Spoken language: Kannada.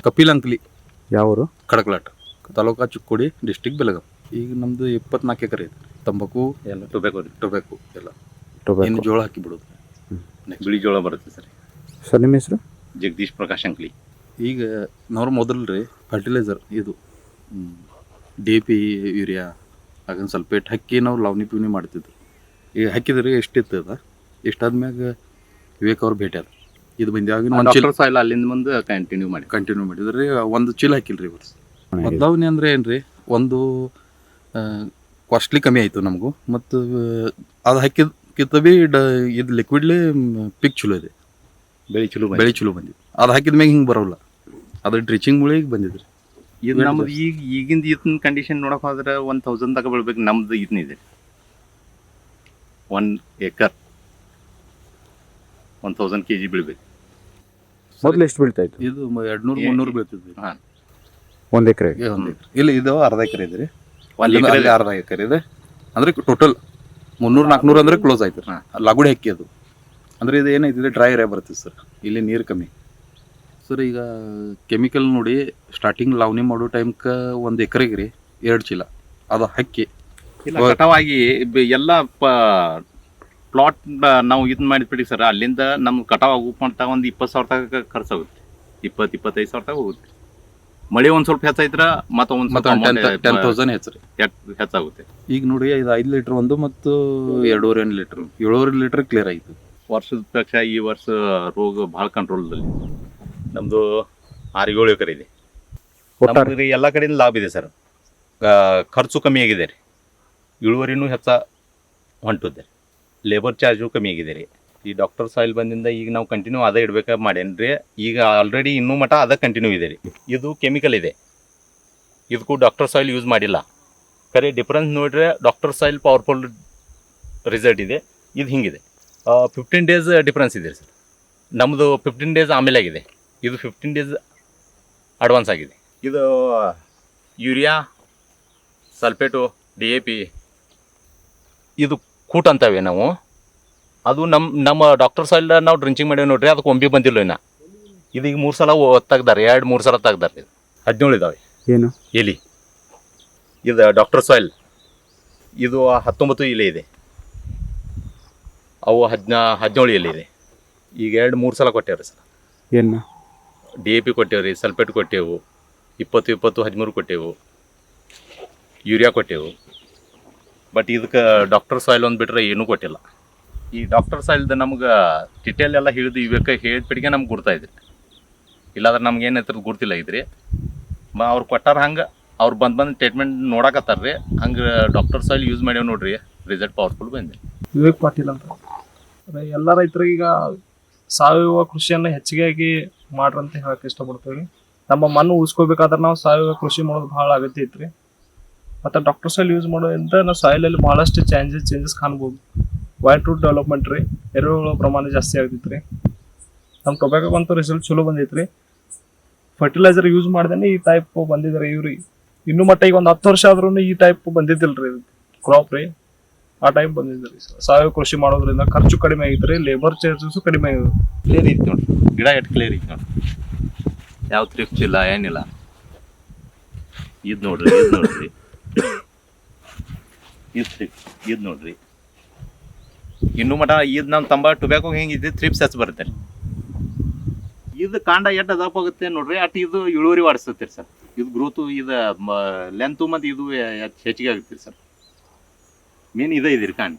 ಕಪಿಲ್ ಅಂಕಲಿ ಯಾವರು? ಕಡಕಲಾಟ ತಾಲೂಕಾ ಚಿಕ್ಕೋಡಿ ಡಿಸ್ಟಿಕ್ ಬೆಳಗಾವಿ. ಈಗ ನಮ್ದು 24 ಎಕರೆ ಇದೆ. ತಂಬಾಕು ಎಲ್ಲ ಟೊಬ್ಯಾಕೊ ಎಲ್ಲ ಇನ್ನು ಜೋಳ ಹಾಕಿ ಬಿಡೋದು. ಬಿಳಿ ಜೋಳ ಬರುತ್ತೆ ಸರ್. ಸರ್ ನಿಮ್ಮ ಹೆಸರು? ಜಗದೀಶ್ ಪ್ರಕಾಶ್ ಅಂಕ್ಲಿ. ಈಗ ನಾವು ಮೊದಲು ರೀ ಫರ್ಟಿಲೈಸರ್ ಇದು DAP ಯೂರಿಯಾ ಹಾಗನ್ ಸಲ್ಪೇಟ್ ಹಾಕಿ ನಾವು ಲಾವಣಿ ಪಿವನಿ ಮಾಡ್ತಿದ್ವಿ. ಈಗ ಹಾಕಿದ್ರಿ ಎಷ್ಟಿತ್ತು ಅದ, ಇಷ್ಟಾದ್ಮ್ಯಾಗ ವಿವೇಕ್ ಅವ್ರು ಭೇಟಿ ಆದ. ಇದು ಬಂದಾಗ ಒಂದು ಚೀಲ ಸಾಯಿಲ್ ಅಲ್ಲಿಂದ ಮುಂದೆ ಕಂಟಿನ್ಯೂ ಮಾಡಿದ್ರಿ. ಒಂದು ಚೀಲ ಹಾಕಿಲ್ರಿ ವರ್ಷ. ಬದಲಾವಣೆ ಅಂದರೆ ಏನು ರೀ, ಒಂದು ಕಾಸ್ಟ್ಲಿ ಕಮ್ಮಿ ಆಯಿತು ನಮಗೂ, ಮತ್ತು ಅದು ಹಾಕಿದ್ಕಿಂತ ಭೀ ಇದು ಲಿಕ್ವಿಡ್ಲಿ ಪಿಕ್ ಚಲೋ ಇದೆ, ಬೆಳೆ ಚಲೋ ಬಂದಿದೆ. ಅದು ಹಾಕಿದ ಮ್ಯಾಗ ಹಿಂಗೆ ಬರೋಲ್ಲ, ಅದು ಡ್ರಿಚಿಂಗ್ ಮುಳಿಗೆ ಬಂದಿದ್ರಿ. ಇದು ನಮ್ದು ಈಗಿಂದ ಇದನ್ನ ಕಂಡೀಷನ್ ನೋಡಕ್ ಹೋದ್ರೆ 1000 ತಗ ಬೀಳ್ಬೇಕು. ನಮ್ದು ಇದನ್ನಿದೆ 1 ಎಕರ್ 1000 kg ಬೀಳ್ಬೇಕು. ಮೊದಲು ಎಷ್ಟು ಬೀಳ್ತಾ ಇತ್ತು? ಇದು 200-300 ಬೀಳ್ತಿದ್ವಿ. ಹಾಂ, 1 ಎಕರೆಗೆ. ಇಲ್ಲಿ ಇದು ಅರ್ಧ ಎಕರೆ ಇದೆ ರೀ. ಅರ್ಧ ಎಕರೆ ಇದೆ ಅಂದ್ರೆ ಟೋಟಲ್ 300-400 ಅಂದ್ರೆ ಕ್ಲೋಸ್ ಆಯ್ತು ರೀ. ಲಾಗುಡಿ ಹಾಕಿ ಅದು ಅಂದ್ರೆ ಇದು ಏನೈತಿದೆ, ಡ್ರೈ ಏರಿಯಾ ಬರುತ್ತೆ ಸರ್. ಇಲ್ಲಿ ನೀರು ಕಮ್ಮಿ ಸರ್. ಈಗ ಕೆಮಿಕಲ್ ನೋಡಿ, ಸ್ಟಾರ್ಟಿಂಗ್ ಲಾವಣಿ ಮಾಡೋ ಟೈಮ್ಗೆ 1 ಎಕರೆಗೆ ರೀ 2 ಚೀಲ ಅದು ಹಾಕಿ ಕಟಾವಾಗಿ ಎಲ್ಲ ಪ್ಲಾಟ್ ನಾವು ಇದನ್ನ ಮಾಡಿದ್ಬಿಡಿ ಸರ್. ಅಲ್ಲಿಂದ ನಮ್ಮ ಕಟಾವ್ ಆಗಂತ ಒಂದು 20,000 ತನಕ ಖರ್ಚಾಗುತ್ತೆ. 20-25 ಸಾವಿರ ತನಕ ಹೋಗುತ್ತೆ. ಮಳೆ ಒಂದು ಸ್ವಲ್ಪ ಹೆಚ್ಚಾಯ್ತರ ಮತ್ತೆ 10,000 ಹೆಚ್ಚಾಗುತ್ತೆ. ಈಗ ನೋಡಿ, ಇದು 5 ಲೀಟರ್ ಒಂದು ಮತ್ತು 2.5 ಲೀಟರ್ 7 ಲೀಟರ್ ಕ್ಲಿಯರ್ ಆಯಿತು. ವರ್ಷದ ಪಕ್ಷ ಈ ವರ್ಷ ರೋಗ ಭಾಳ ಕಂಟ್ರೋಲ್ದಲ್ಲಿ. ನಮ್ಮದು 6-7 ಎಕರೆ ಇದೆ. ನಮ್ಗೆ ಎಲ್ಲ ಕಡೆಯಿಂದ ಲಾಭ ಇದೆ ಸರ್. ಖರ್ಚು ಕಮ್ಮಿ ಆಗಿದೆ ರೀ, ಇಳುವರಿನೂ ಹೆಚ್ಚ ಹೊಂಟುತ್ತೆ. ಲೇಬರ್ ಚಾರ್ಜು ಕಮ್ಮಿ ಆಗಿದೆ ರೀ. ಈ ಡಾಕ್ಟರ್ ಸಾಯಿಲ್ ಬಂದಿಂದ ಈಗ ನಾವು ಕಂಟಿನ್ಯೂ ಅದೇ ಇಡ್ಬೇಕಾ ಮಾಡೇನ್ರಿ. ಈಗ ಆಲ್ರೆಡಿ ಇನ್ನೂ ಮಟ್ಟ ಅದ ಕಂಟಿನ್ಯೂ ಇದೆ ರೀ. ಇದು ಕೆಮಿಕಲ್ ಇದೆ, ಇದಕ್ಕೂ ಡಾಕ್ಟರ್ ಸಾಯಿಲ್ ಯೂಸ್ ಮಾಡಿಲ್ಲ. ಖರೆ ಡಿಫ್ರೆನ್ಸ್ ನೋಡ್ರೆ ಡಾಕ್ಟರ್ ಸಾಯಿಲ್ ಪವರ್ಫುಲ್ ರಿಸಲ್ಟ್ ಇದೆ. ಇದು ಹಿಂಗಿದೆ. 15 ಡೇಸ್ ಡಿಫ್ರೆನ್ಸ್ ಇದೆ ಸರ್. ನಮ್ಮದು 15 ಡೇಸ್ ಆಮೇಲೆ ಆಗಿದೆ, ಇದು 15 ಡೇಸ್ ಅಡ್ವಾನ್ಸ್ ಆಗಿದೆ. ಇದು ಯೂರಿಯಾ, ಸಲ್ಫೇಟು, DAP ಇದು ಕೂಟ್ ಅಂತವೆ ನಾವು. ಅದು ನಮ್ಮ ಡಾಕ್ಟರ್ ಸಾಯಿಲ್ ನಾವು ಡ್ರಿಂಚಿಂಗ್ ಮಾಡೇವಿ ನೋಡ್ರಿ, ಅದಕ್ಕೆ ಒಂಬಿ ಬಂದಿಲ್ಲ ಇನ್ನು. ಇದೀಗ 3 ಸಲ ತೆಗ್ದಾರೆ, 2-3 ಸಲ ತೆಗ್ದಾರೆ. ಇದು 17 ಇದಾವೆ. ಏನು ಎಲಿ? ಇದು ಡಾಕ್ಟರ್ ಸಾಯಿಲ್, ಇದು 19 ಎಲೆ ಇದೆ. ಅವು 17 ಎಲೆ ಇದೆ. ಈಗ 2-3 ಸಲ ಕೊಟ್ಟೇವ್ರಿ ಸರ್. ಏನು DAP ಕೊಟ್ಟೇವ್ರಿ, ಸಲ್ಫೇಟ್ ಕೊಟ್ಟೆವು, 20-13 ಕೊಟ್ಟೆವು, ಯೂರಿಯಾ ಕೊಟ್ಟೆವು. ಬಟ್ ಇದಕ್ಕೆ ಡಾಕ್ಟರ್ ಸಾಯಿಲ್ ಒಂದು ಬಿಟ್ಟರೆ ಏನೂ ಕೊಟ್ಟಿಲ್ಲ. ಈ ಡಾಕ್ಟರ್ ಸಾಯಿಲ್ದು ನಮ್ಗೆ ಡಿಟೇಲ್ ಎಲ್ಲ ಹಿಡಿದು ಇವಾಗ ಹೇಳಿಬಿಟ್ಟಿಗೆ ನಮ್ಗೆ ಗುರ್ತಾಯಿದ್ರಿ. ಇಲ್ಲಾಂದ್ರೆ ನಮ್ಗೆ ಏನೈತ್ರ ಗುರ್ತಿಲ್ಲ ಇದ್ರಿ. ಅವ್ರು ಕೊಟ್ಟಾರ ಹಂಗೆ ಅವ್ರು ಬಂದು ಟ್ರೀಟ್ಮೆಂಟ್ ನೋಡಕತ್ತಾರ್ರಿ. ಹಂಗೆ ಡಾಕ್ಟರ್ ಸಾಯಿಲ್ ಯೂಸ್ ಮಾಡ್ಯಾವ ನೋಡ್ರಿ, ರಿಸಲ್ಟ್ ಪವರ್ಫುಲ್ ಬಂದಿದೆ. ವಿವೇಕ್ ಪಾಟೀಲ್ ಅಂತ. ಎಲ್ಲ ರೈತರಿಗೆ ಈಗ ಸಾವಯವ ಕೃಷಿಯನ್ನು ಹೆಚ್ಚಿಗೆ ಮಾಡ್ರಿ ಅಂತ ಹೇಳಕ್ಕೆ ಇಷ್ಟಪಡ್ತೀವಿ. ನಮ್ಮ ಮಣ್ಣು ಉಳಿಸ್ಕೋಬೇಕಾದ್ರೆ ನಾವು ಸಾವಯವ ಕೃಷಿ ಮಾಡೋದು ಭಾಳ ಅಗತ್ಯ ಐತ್ರಿ. ಮತ್ತು ಡಾಕ್ಟರ್ ಸಾಯಿಲ್ ಯೂಸ್ ಮಾಡೋದ್ರಿಂದ ನಾವು ಸಾಯಿಲಲ್ಲಿ ಭಾಳಷ್ಟು ಚೇಂಜಸ್ ಕಾಣ್ಬೋದು. ವೈಟ್ ರೂಟ್ ಡೆವಲಪ್ಮೆಂಟ್ ರೀ, ಎರೆಹುಳ ಪ್ರಮಾಣ ಜಾಸ್ತಿ ಆಗ್ತೈತೆ ರೀ. ನಮ್ಮ ಟೊಬ್ಯಾಕೋಗಂತೂ ರಿಸಲ್ಟ್ ಚಲೋ ಬಂದೈತೆ ರೀ. ಫರ್ಟಿಲೈಸರ್ ಯೂಸ್ ಮಾಡ್ದೇ ಈ ಟೈಪ್ ಬಂದಿದ್ದಾರೆ ಇವ್ರಿ. ಇನ್ನೂ ಮಟ್ಟ ಈಗ ಒಂದು 10 ವರ್ಷ ಆದ್ರೂ ಈ ಟೈಪ್ ಬಂದಿದ್ದಿಲ್ಲ ರೀ ಕ್ರಾಪ್ ರೀ. ಆ ಟೈಪ್ ಬಂದಿದೆ ರೀ. ಸಾವಯವ ಕೃಷಿ ಮಾಡೋದ್ರಿಂದ ಖರ್ಚು ಕಡಿಮೆ ಆಗೈತೆ ರೀ, ಲೇಬರ್ ಚಾರ್ಜಸ್ಸು ಕಡಿಮೆ ಆಗಿದೆ. ಕ್ಲಿಯರ್ ಐತಿ ನೋಡಿ, ಗಿಡ ಎಷ್ಟು ಕ್ಲಿಯರ್ ಐತಿ ನೋಡಿ, ಯಾವ ತ್ರಿಪ್ಸ್ ಇಲ್ಲ ಏನಿಲ್ಲ. ಇದು ನೋಡ್ರಿ ಇದು ನೋಡ್ರಿ ಇನ್ನೂ ಮಟ ಇದು ನಮ್ಮ ಟೊಬ್ಯಾಕೋ ಹೆಂಗಿದೆ, ತ್ರಿಪ್ಸ್ ಹೆಚ್ಚು ಬರುತ್ತೆ ರೀ. ಇದು ಕಾಂಡ ಎಷ್ಟು ಅದಪ್ಪ ಆಗುತ್ತೆ ನೋಡ್ರಿ, ಅಟ್ ಇದು ಇಳುವರಿ ವಾಡಿಸ್ತೈತೆ ಸರ್. ಇದು ಗ್ರೋತು, ಇದು ಲೆಂತು ಮತ್ತು ಇದು ಹೆಚ್ಚಿಗೆ ಆಗುತ್ತೆ ಸರ್. ಮೇನ್ ಇದೇ ಇದೆ ರೀ ಕಾಂಡ.